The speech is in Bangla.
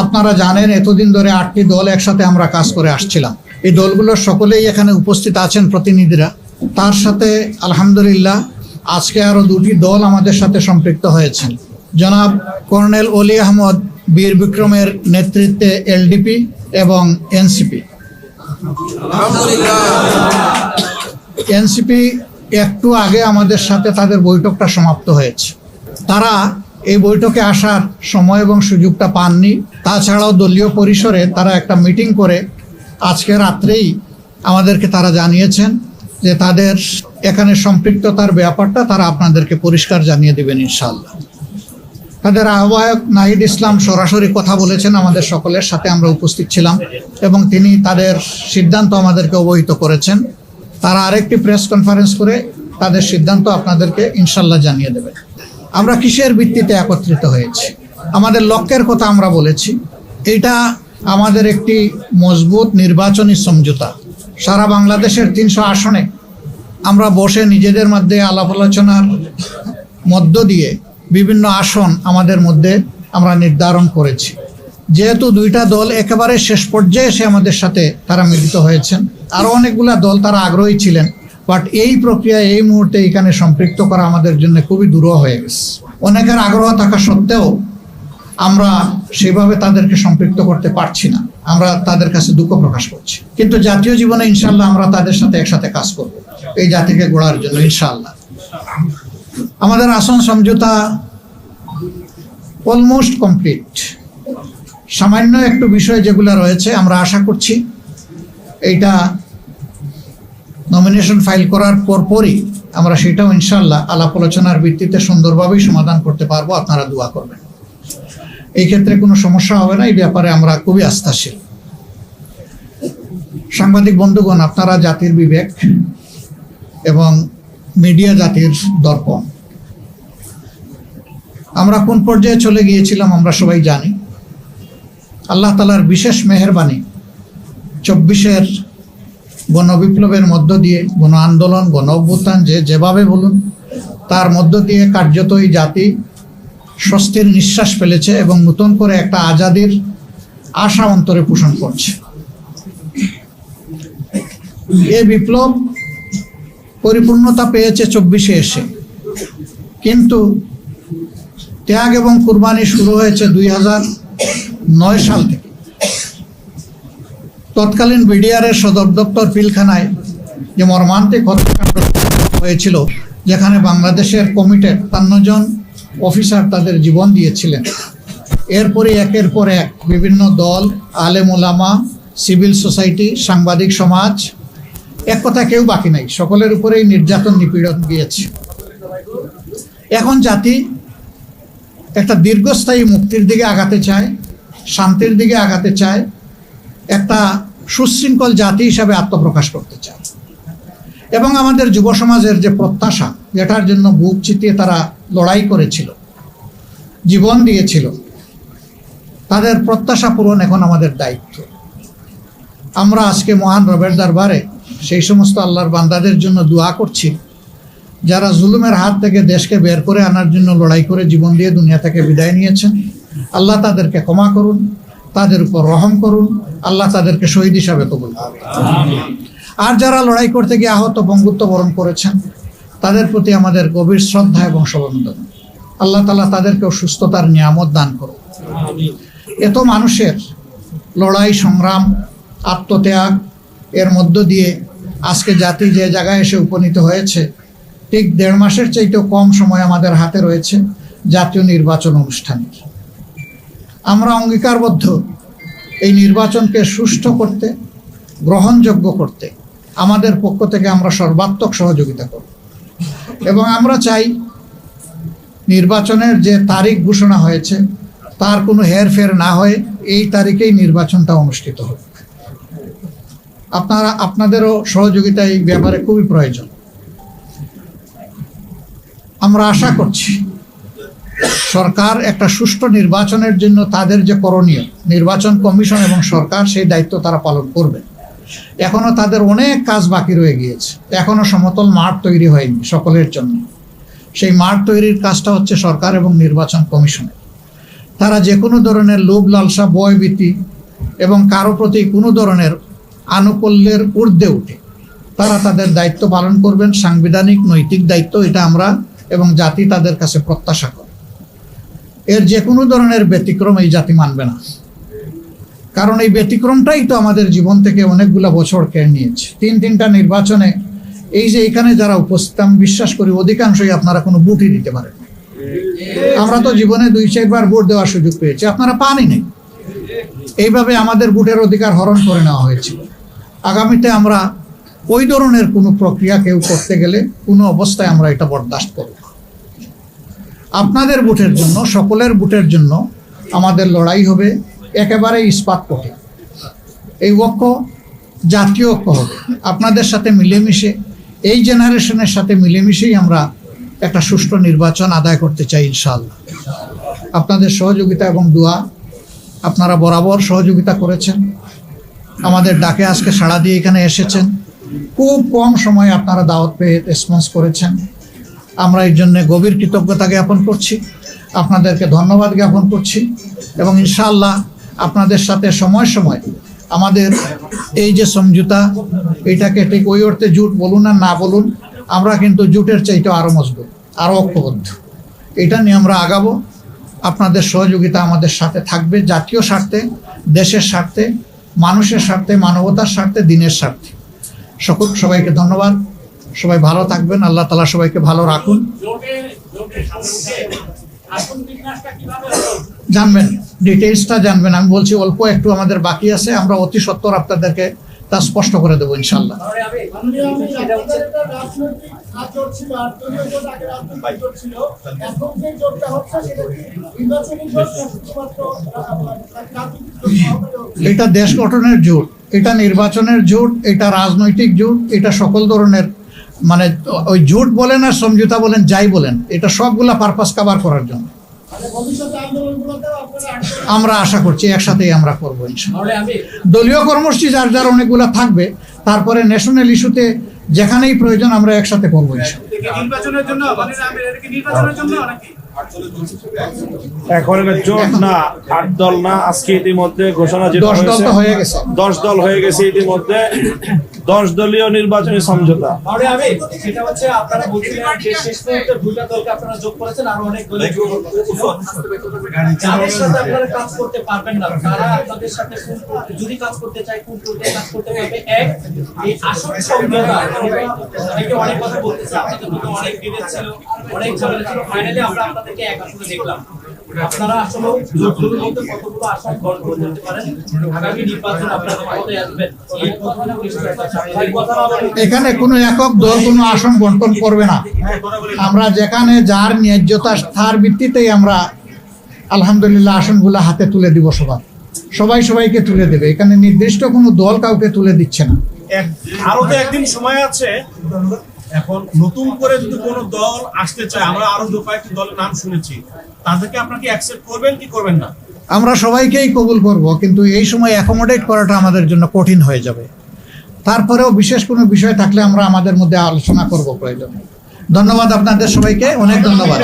আপনারা জানেন এতদিন ধরে 8টি দল একসাথে আমরা কাজ করে আসছিলাম। এই দলগুলোর সকলেই এখানে উপস্থিত আছেন প্রতিনিধিরা। তার সাথে আলহামদুলিল্লাহ আজকে আরও 2টি দল আমাদের সাথে সম্পৃক্ত হয়েছেন। জনাব কর্নেল অলি আহমদ বীর বিক্রমের নেতৃত্বে এলডিপি এবং এনসিপি। এনসিপি একটু আগে আমাদের সাথে তাদের বৈঠকটা সমাপ্ত হয়েছে। তারা এই বৈঠকে আসার সময় এবং সুযোগটা পাননি। তাছাড়াও দলীয় পরিসরে তারা একটা মিটিং করে আজকে রাত্রেই আমাদেরকে তারা জানিয়েছেন যে তাদের এখানে সম্পৃক্ততার ব্যাপারটা তারা আপনাদেরকে পরিষ্কার জানিয়ে দেবেন ইনশাআল্লাহ। তাদের আহ্বায়ক নাহিদ ইসলাম সরাসরি কথা বলেছেন আমাদের সকলের সাথে, আমরা উপস্থিত ছিলাম এবং তিনি তাদের সিদ্ধান্ত আমাদেরকে অবহিত করেছেন। তারা আরেকটি প্রেস কনফারেন্স করে তাদের সিদ্ধান্ত আপনাদেরকে ইনশাল্লাহ জানিয়ে দেবেন। আমরা কিসের ভিত্তিতে একত্রিত হয়েছি, আমাদের লক্ষ্যের কথা আমরা বলেছি। এটা আমাদের একটি মজবুত নির্বাচনী সমঝোতা। সারা বাংলাদেশের 300 আসনে আমরা বসে নিজেদের মধ্যে আলাপ আলোচনার মধ্য দিয়ে বিভিন্ন আসন আমাদের মধ্যে আমরা নির্ধারণ করেছি। যেহেতু 2টা দল একেবারে শেষ পর্যায়ে এসে আমাদের সাথে তারা মিলিত হয়েছেন, আরও অনেকগুলা দল তারা আগ্রহী ছিলেন, বাট এই প্রক্রিয়ায় এই মুহূর্তে এখানে সম্পৃক্ত করা আমাদের জন্য খুবই দূরহ হয়ে গেছে। অনেকের আগ্রহ থাকা সত্ত্বেও আমরা সেভাবে তাদেরকে সম্পৃক্ত করতে পারছি না। আমরা তাদের কাছে দুঃখ প্রকাশ করছি, কিন্তু জাতীয় জীবনে ইনশাল্লাহ আমরা তাদের সাথে একসাথে কাজ করব এই জাতিকে গড়ার জন্য ইনশাল্লাহ। আমাদের আসন সমঝোতা অলমোস্ট কমপ্লিট। সামান্য একটু বিষয় যেগুলো রয়েছে আমরা আশা করছি এইটা নমিনেশন ফাইল করার পরপরই আমরা সেটাও ইনশাল্লাহ আলাপ আলোচনার ভিত্তিতে সুন্দরভাবেই সমাধান করতে পারবো। আপনারা দোয়া করবেন, এই ক্ষেত্রে কোনো সমস্যা হবে না। এই ব্যাপারে আমরা খুবই আস্থাশীল। সাংবাদিক বন্ধুগণ, আপনারা জাতির বিবেক এবং মিডিয়া জাতির দর্পণ। আমরা কোন পর্যায়ে চলে গিয়েছিলাম আমরা সবাই জানি। আল্লাহ তাআলার বিশেষ মেহেরবানি 24-এর গণবিপ্লবের মধ্য দিয়ে, গণ আন্দোলন, গণ অভ্যুত্থান যেভাবে বলুন, তার মধ্য দিয়ে কার্যত এই জাতি স্বস্তির নিঃশ্বাস ফেলেছে এবং নতুন করে একটা আজাদির আশা অন্তরে পোষণ করছে। এই বিপ্লব পরিপূর্ণতা পেয়েছে 24-এ এসে, কিন্তু ত্যাগ এবং কুরবানি শুরু হয়েছে 2009 সাল থেকে। তৎকালীন বিডিআরের সদর দপ্তর পিলখানায় যে মর্মান্তিক হত্যাকাণ্ড হয়েছিল, যেখানে বাংলাদেশের কমিটেড 53 জন অফিসার তাদের জীবন দিয়েছিলেন। এরপরে একের পর এক বিভিন্ন দল, আলেম ওলামা, সিভিল সোসাইটি, সাংবাদিক সমাজ, এক কথা কেউ বাকি নাই, সকলের উপরেই নির্যাতন নিপীড়ন গিয়েছে। এখন জাতি একটা দীর্ঘস্থায়ী মুক্তির দিকে আগাতে চায়, শান্তির দিকে আগাতে চায়, একটা সুশৃঙ্খল জাতি হিসাবে আত্মপ্রকাশ করতে চায়। এবং আমাদের যুব সমাজের যে প্রত্যাশা, যেটার জন্য বুক চিতিয়ে তারা লড়াই করেছিল, জীবন দিয়েছিল, তাদের প্রত্যাশা পূরণ এখন আমাদের দায়িত্ব। আমরা আজকে মহান রবের দরবারে সেই সমস্ত আল্লাহর বান্দাদের জন্য দোয়া করছি যারা জুলুমের হাত থেকে দেশকে বের করে আনার জন্য লড়াই করে জীবন দিয়ে দুনিয়া থেকে বিদায় নিয়েছেন। আল্লাহ তাদেরকে ক্ষমা করুন, তাদের উপর রহম করুন, আল্লাহ তাদেরকে শহীদ হিসাবে কবুল করুন। আর যারা লড়াই করতে গিয়ে আহত বঙ্গুত্ব বরণ করেছেন, তাদের প্রতি আমাদের গভীর শ্রদ্ধা এবং সমবেদনা। আল্লাহ তাআলা তাদেরকেও সুস্থতার নিয়ামত দান করুন। এত মানুষের লড়াই, সংগ্রাম, আত্মত্যাগ এর মধ্য দিয়ে আজকে জাতি যে জায়গায় এসে উপনীত হয়েছে, ঠিক 1.5 মাসের চাইতেও কম সময় আমাদের হাতে রয়েছে জাতীয় নির্বাচন অনুষ্ঠানের। আমরা অঙ্গীকারবদ্ধ এই নির্বাচনকে সুষ্ঠু করতে, গ্রহণযোগ্য করতে আমাদের পক্ষ থেকে আমরা সর্বাত্মক সহযোগিতা করব এবং আমরা চাই নির্বাচনের যে তারিখ ঘোষণা হয়েছে তার কোনো হেরফের না হয়ে এই তারিখেই নির্বাচনটা অনুষ্ঠিত হবে। আপনাদেরও সহযোগিতা এই ব্যাপারে খুবই প্রয়োজন। আমরা আশা করছি সরকার একটা সুষ্ঠু নির্বাচনের জন্য তাদের যে করণীয়, নির্বাচন কমিশন এবং সরকার সেই দায়িত্ব তারা পালন করবে। এখনো তাদের অনেক কাজ বাকি রয়ে গিয়েছে, এখনো সমতল মাঠ তৈরি হয়নি সকলের জন্য। সেই মাঠ তৈরির কাজটা হচ্ছে সরকার এবং নির্বাচন কমিশনের। তারা যে কোনো ধরনের লোভ লালসা ভয়ভীতি এবং কারো প্রতি কোনো ধরনের আনুকূল্যের ঊর্ধ্বে উঠে তারা তাদের দায়িত্ব পালন করবেন। সাংবিধানিক নৈতিক দায়িত্ব এটা আমরা এবং জাতি তাদের কাছে প্রত্যাশা করে। এর যে কোনো ধরনের ব্যতিক্রম এই জাতি মানবে না, কারণ এই ব্যতিক্রমটাই তো আমাদের জীবন থেকে অনেকগুলো বছর কেড়ে নিয়েছে। তিনটা নির্বাচনে এই যে এখানে যারা উপস্থিত, আমি বিশ্বাস করি অধিকাংশই আপনারা কোনো ভোটই দিতে পারেন। আমরা তো জীবনে 2-4 বার ভোট দেওয়ার সুযোগ পেয়েছি, আপনারা পানই নেই। এইভাবে আমাদের ভোটের অধিকার হরণ করে নেওয়া হয়েছিল। আগামীতে আমরা ওই ধরনের কোনো প্রক্রিয়া কেউ করতে গেলে কোনো অবস্থায় আমরা এটা বরদাস্ত করব। আপনাদের ভোটের জন্য, সকলের ভোটের জন্য আমাদের লড়াই হবে একেবারে ইস্পাত কঠিন। এই ঐক্য জাতীয় ঐক্য হবে। আপনাদের সাথে মিলেমিশে, এই জেনারেশনের সাথে মিলেমিশেই আমরা একটা সুষ্ঠু নির্বাচন আদায় করতে চাই ইনশাআল্লাহ। আপনাদের সহযোগিতা এবং দোয়া, আপনারা বরাবর সহযোগিতা করেছেন, আমাদের ডাকে আজকে সাড়া দিয়ে এখানে এসেছেন। খুব কম সময়ে আপনারা দাওয়াত পেয়ে রেসপন্স করেছেন। আমরা এই জন্য গভীর কৃতজ্ঞতা জ্ঞাপন করছি, আপনাদেরকে ধন্যবাদ জ্ঞাপন করছি এবং ইনশাআল্লাহ আপনাদের সাথে সময় সময় আমাদের এই যে সমঝোতা, এটাকে ঠিক ওই অর্থে জোট বলুন আর না বলুন, আমরা কিন্তু জোটের চাইতে আরও মজবুত, আরও ঐক্যবদ্ধ। এটা নিয়ে আমরা আগাবো। আপনাদের সহযোগিতা আমাদের সাথে থাকবে, জাতীয় স্বার্থে, দেশের স্বার্থে, মানুষের স্বার্থে, মানবতার স্বার্থে, দিনের স্বার্থে। সবাইকে ধন্যবাদ। সবাই ভালো থাকবেন। আল্লাহ তাআলা সবাইকে ভালো রাখুন। জানবেন, ডিটেইলসটা জানবেন। আমি বলছি অল্প একটু আমাদের বাকি আছে, আমরা অতি সত্বর আপনাদেরকে তা স্পষ্ট করে দেবো ইনশাআল্লাহ। এটা দেশ গঠনের জোট, এটা নির্বাচনের জোট, এটা রাজনৈতিক জোট, এটা সকল ধরনের, মানে ওই জোট বলেন আর সমঝোতা বলেন, যাই বলেন, এটা সবগুলা পারপাস কভার করার জন্য আমরা আশা করছি একসাথেই আমরা করবো ইনশাআল্লাহ। দলীয় কর্মসূচি যার যার অনেকগুলা থাকবে, তারপরে ন্যাশনাল ইস্যুতে যেখানেই প্রয়োজন আমরা একসাথে করবো এখন জোট না, 8 দল না, আজকে ইতিমধ্যে ঘোষণা 10 দল তো হয়ে গেছে, 10 দল হয়ে গেছে ইতিমধ্যে। 10 দলীয় নির্বাচনী সমঝোতা। সেটা হচ্ছে আপনারা বলছিলেন যে শেষ মুহূর্তে 2টা দলকে আপনারা যোগ করেছেন, আর অনেক দল যাদের সাথে আপনারা কাজ করতে পারবেন না, তারা আপনাদের সাথে যদি কাজ করতে চায় কোন পর্যায়ে কাজ করতে পারবে। এক, এই আসন সমঝোতা, অনেকে অনেক কথা বলতেছে, আপনাদের মধ্যে অনেক বিভেদ ছিল, অনেক ঝামেলা ছিল, ফাইনালি আমরা আপনাদেরকে এক আসনে দেখলাম। আপনারা আসলে জোটগুলোর মধ্যে কতগুলো আসন গঠন করতে পারেন, আগামী নির্বাচন আপনারা ক্ষমতায় আসবেন, এই কথাটা এখানে কোনো একক দল কোনো আসন বন্টন করবে না। আমরা যেখানে যার ন্যায্যতা তার ভিত্তিতেই আমরা আলহামদুলিল্লাহ আসনগুলো হাতে তুলে দিব। সবাই সবাইকে তুলে দেবে। এখানে নির্দিষ্ট কোনো দল কাউকে তুলে দিচ্ছে না। আরো তো একদিন সময় আছে। এখন নতুন করে যদি কোনো দল আসতে চায়, আমরা আরো কয়েকটি দলের নাম শুনেছি, তাদেরকে আপনারা কি অ্যাকসেপ্ট করবেন কি করবেন না? আমরা সবাইকেই কবুল করব, কিন্তু এই সময় অ্যাকোমোডেট করাটা আমাদের জন্য কঠিন হয়ে যাবে। তারপরেও বিশেষ কোনো বিষয় থাকলে আমরা আমাদের মধ্যে আলোচনা করব প্রয়োজনে। ধন্যবাদ আপনাদের সবাইকে, অনেক ধন্যবাদ।